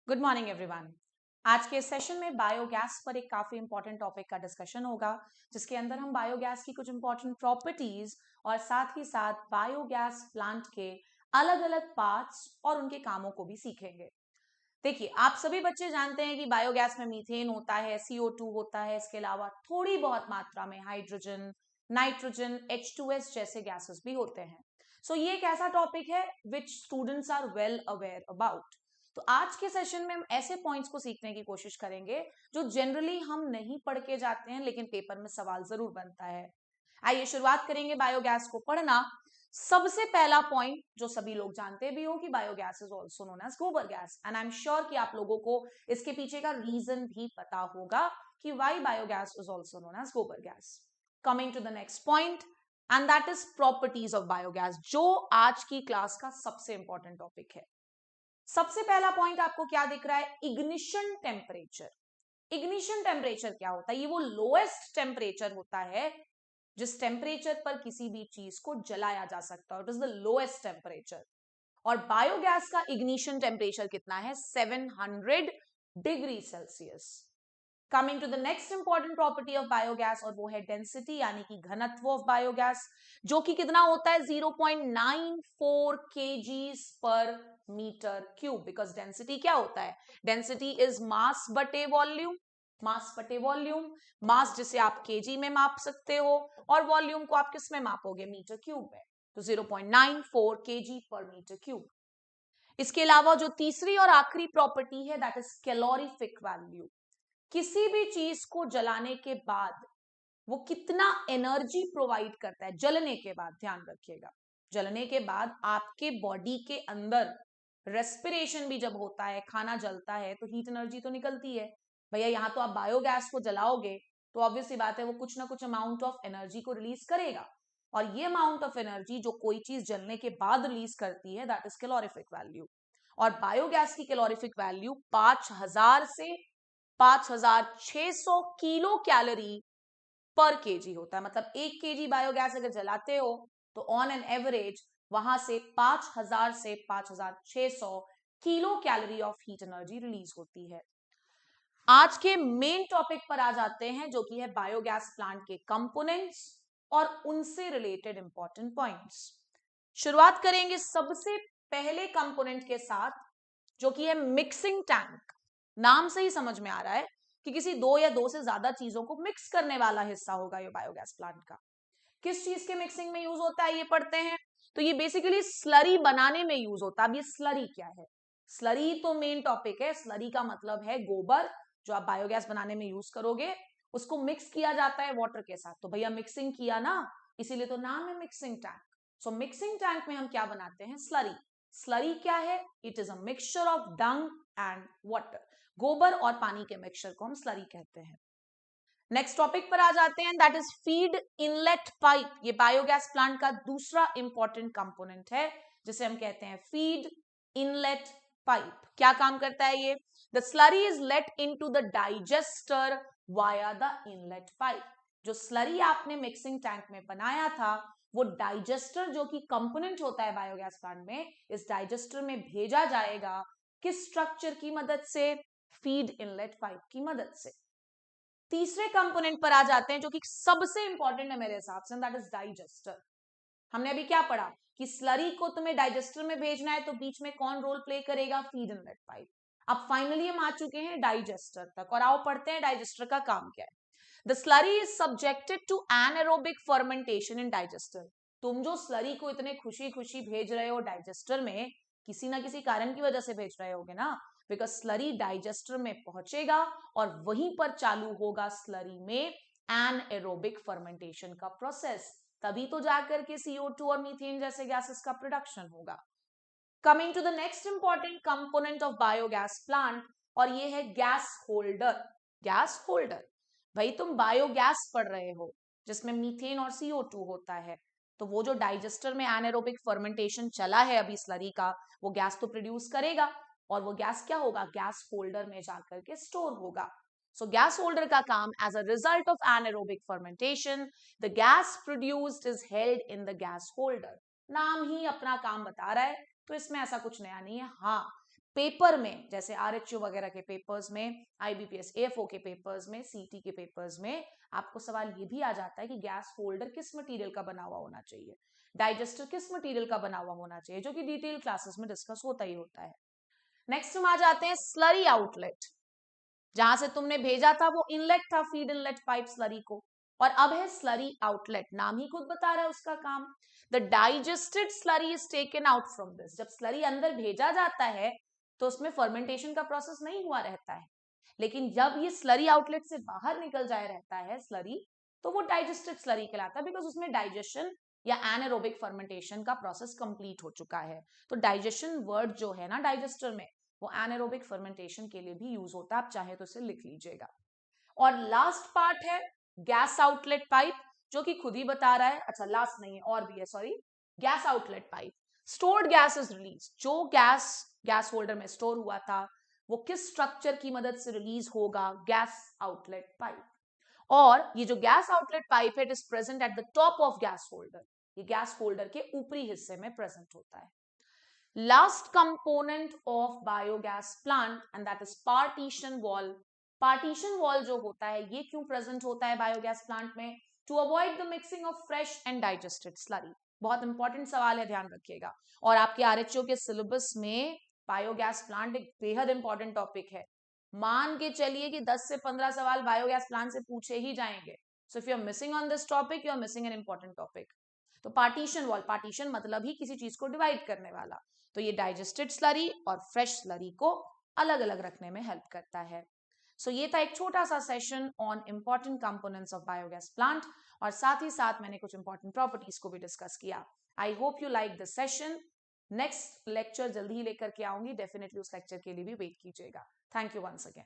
Good morning everyone. आज के session में बायोगैस पर एक काफी इंपॉर्टेंट टॉपिक का डिस्कशन होगा, जिसके अंदर हम बायोगैस की कुछ इंपॉर्टेंट प्रॉपर्टीज और साथ ही साथ बायोगैस प्लांट के अलग अलग पार्ट्स और उनके कामों को भी सीखेंगे। देखिए, आप सभी बच्चे जानते हैं कि बायोगैस में मीथेन होता है, CO2 होता है, इसके अलावा थोड़ी बहुत मात्रा में हाइड्रोजन, नाइट्रोजन, H2S जैसे गैसेस भी होते हैं। सो ये एक ऐसा टॉपिक है which students are well aware about. तो आज के सेशन में हम ऐसे पॉइंट्स को सीखने की कोशिश करेंगे जो जनरली हम नहीं पढ़ के जाते हैं, लेकिन पेपर में सवाल जरूर बनता है। आइए शुरुआत करेंगे बायोगैस को पढ़ना। सबसे पहला पॉइंट जो सभी लोग जानते भी हो कि biogas is also known as gobar gas, and I am sure कि आप लोगों को इसके पीछे का रीजन भी पता होगा कि why biogas is also known as gobar gas. Coming to the next point, and that is properties of biogas, जो आज की क्लास का सबसे इंपॉर्टेंट टॉपिक है। सबसे पहला पॉइंट आपको क्या दिख रहा है? Ignition temperature. इग्निशन टेम्परेचर क्या होता है? ये वो लोएस्ट टेम्परेचर होता है जिस टेम्परेचर पर किसी भी चीज को जलाया जा सकता है। It is the lowest temperature. और बायोगैस का इग्निशन टेम्परेचर कितना है? 700 degree Celsius. Coming to the next important property of biogas, और वो है डेंसिटी, यानी कि घनत्व ऑफ बायोगैस, जो कि कितना होता है? 0.94 kgs पर मीटर क्यूब। बिकॉज डेंसिटी क्या होता है? डेंसिटी इज मास बटे वॉल्यूम। मास बटे वॉल्यूम, मास जिसे आप केजी में माप सकते हो और वॉल्यूम को आप किस में मापोगे? मीटर क्यूब में। तो 0.94 kg पर मीटर क्यूब। इसके अलावा जो तीसरी और आखिरी प्रॉपर्टी है, दैट इज कैलोरीफिक वैल्यू। किसी भी चीज को जलाने के बाद वो कितना एनर्जी प्रोवाइड करता है जलने के बाद। ध्यान रखिएगा, जलने के बाद आपके बॉडी के अंदर रेस्पिरेशन भी जब होता है, खाना जलता है, तो हीट एनर्जी तो निकलती है। भैया यहाँ तो आप बायोगैस को जलाओगे तो ऑब्वियस सी बात है वो कुछ ना कुछ अमाउंट ऑफ एनर्जी को रिलीज करेगा, और ये अमाउंट ऑफ एनर्जी जो कोई चीज जलने के बाद रिलीज करती है, दैट इज कैलोरीफिक वैल्यू। और बायोगैस की कैलोरीफिक वैल्यू 5000 से 5600 किलो कैलोरी पर केजी होता है। मतलब 1 kg बायोगैस अगर जलाते हो तो ऑन एन एवरेज वहां से 5000 से 5600 kilo calorie of heat energy release होती है। आज के मेन टॉपिक पर आ जाते हैं, जो कि है बायोगैस प्लांट के कंपोनेंट्स और उनसे रिलेटेड इंपॉर्टेंट पॉइंट्स। शुरुआत करेंगे सबसे पहले कंपोनेंट के साथ, जो कि है मिक्सिंग टैंक। नाम से ही समझ में आ रहा है कि किसी दो या दो से ज्यादा चीजों को मिक्स करने वाला हिस्सा होगा ये बायोगैस प्लांट का। किस चीज के मिक्सिंग में यूज होता है ये पढ़ते हैं। तो ये बेसिकली स्लरी बनाने में यूज होता है। अब ये स्लरी क्या है? स्लरी तो मेन टॉपिक है। स्लरी का मतलब है गोबर, जो आप बायोगैस बनाने में यूज करोगे, उसको मिक्स किया जाता है वाटर के साथ। तो भैया मिक्सिंग किया ना, इसीलिए तो नाम है मिक्सिंग टैंक। सो मिक्सिंग टैंक में हम क्या बनाते हैं? स्लरी। स्लरी क्या है? It is a mixture of Dang and water. गोबर और पानी के मिक्सचर को हम स्लरी कहते हैं। नेक्स्ट टॉपिक पर आ जाते हैं, that is feed inlet pipe. ये बायोगैस प्लांट का दूसरा इंपॉर्टेंट कंपोनेंट है, जिसे हम कहते हैं फीड इनलेट पाइप। क्या काम करता है ये? The slurry is let into the digester via the inlet pipe. जो स्लरी आपने मिक्सिंग टैंक में बनाया था, वो डाइजेस्टर, जो कि कंपोनेंट होता है बायोगैस प्लांट में, इस डाइजेस्टर में भेजा जाएगा। किस स्ट्रक्चर की मदद से? फीड इनलेट पाइप की मदद से। तीसरे कंपोनेंट पर आ जाते हैं, जो कि सबसे इंपॉर्टेंट है मेरे हिसाब से, दैट इज डाइजेस्टर। हमने अभी क्या पढ़ा कि स्लरी को तुम्हें डाइजेस्टर में भेजना है, तो बीच में कौन रोल प्ले करेगा? Feed inlet pipe. अब फाइनली हम आ चुके हैं डाइजेस्टर तक, और आओ पढ़ते हैं डाइजेस्टर का काम क्या है। The slurry is subjected to anaerobic fermentation in digester. तुम जो स्लरी को इतने खुशी खुशी भेज रहे हो डाइजेस्टर में, किसी ना किसी कारण की वजह से भेज रहे होगे ना। बिकॉज स्लरी डाइजेस्टर में पहुंचेगा और वहीं पर चालू होगा स्लरी में एनएरोबिक फर्मेंटेशन का प्रोसेस। तभी तो जाकर के CO2 और मीथेन जैसे गैसेस का प्रोडक्शन होगा। Coming to the next important component of biogas plant, और ये है गैस होल्डर। गैस होल्डर, भाई तुम बायोगैस पढ़ रहे हो जिसमें मीथेन और CO2 होता है, तो वो जो डाइजेस्टर में एनारोबिक फर्मेंटेशन चला है अभी स्लरी का, वो गैस तो प्रोड्यूस करेगा, और वो गैस क्या होगा? गैस होल्डर में जाकर के स्टोर होगा। सो गैस होल्डर का काम, as a result of anaerobic fermentation, the gas produced is held in the gas holder. नाम ही अपना काम बता रहा है, तो इसमें ऐसा कुछ नया नहीं है। हाँ, पेपर में, जैसे आरएचओ वगैरह के पेपर्स में, आईबीपीएस एएफओ के पेपर्स में, सीटी के पेपर्स में आपको सवाल ये भी आ जाता है कि गैस होल्डर किस मटेरियल का बना हुआ होना चाहिए, डाइजेस्टर किस मटेरियल का बना हुआ होना चाहिए, जो कि डिटेल क्लासेस में डिस्कस होता ही होता है। नेक्स्ट हम आ जाते हैं स्लरी आउटलेट। जहां से तुमने भेजा था वो इनलेट था, फीड इनलेट पाइप स्लरी को, और अब है स्लरी आउटलेट। नाम ही खुद बता रहा है उसका काम। The digested slurry is taken out from this. जब स्लरी अंदर भेजा जाता है तो उसमें फर्मेंटेशन का प्रोसेस नहीं हुआ रहता है, लेकिन जब ये स्लरी आउटलेट से बाहर निकल जाए रहता है स्लरी, तो वो डाइजेस्टेड स्लरी कहलाता है, बिकॉज उसमें डाइजेशन या एनारोबिक फर्मेंटेशन का प्रोसेस कंप्लीट हो चुका है। तो डाइजेशन वर्ड जो है ना डाइजेस्टर में, वो एनारोबिक फर्मेंटेशन के लिए भी यूज होता है, आप चाहे तो इसे लिख लीजिएगा। और लास्ट पार्ट है गैस आउटलेट पाइप, जो कि खुद ही बता रहा है, अच्छा लास्ट नहीं है और भी है, sorry, gas outlet pipe. Stored gas is release, जो गैस होल्डर में स्टोर हुआ था वो किस स्ट्रक्चर की मदद से रिलीज होगा, गैस आउटलेट पाइप। और ये जो गैस आउटलेट पाइप है, it is present at the top of gas holder, ये गैस होल्डर के ऊपरी हिस्से में प्रेजेंट होता है। Last component of biogas plant and that is partition wall. Partition wall जो होता है ये क्यों प्रेजेंट होता है बायोगैस प्लांट में? To avoid the mixing of fresh and digested slurry. बहुत इंपॉर्टेंट सवाल है, ध्यान रखिएगा। और आपके आरएचओ के सिलेबस में बायोगैस प्लांट एक बेहद इंपॉर्टेंट टॉपिक है। मान के चलिए कि 10 से 15 सवाल बायोगैस प्लांट से पूछे ही जाएंगे। So if you are missing on this topic, you are missing an important topic. तो पार्टीशन वॉल, पार्टीशन मतलब ही किसी चीज को डिवाइड करने वाला, तो ये डाइजेस्टेड स्लरी और फ्रेश स्लरी को अलग अलग रखने में हेल्प करता है। सो ये था एक छोटा सा session on important components of biogas plant, और साथ ही साथ मैंने कुछ इंपॉर्टेंट प्रॉपर्टीज को भी डिस्कस किया। I hope you like this session. Next lecture जल्दी ही लेकर के आऊंगी, डेफिनेटली उस लेक्चर के लिए भी वेट कीजिएगा। Thank you once again.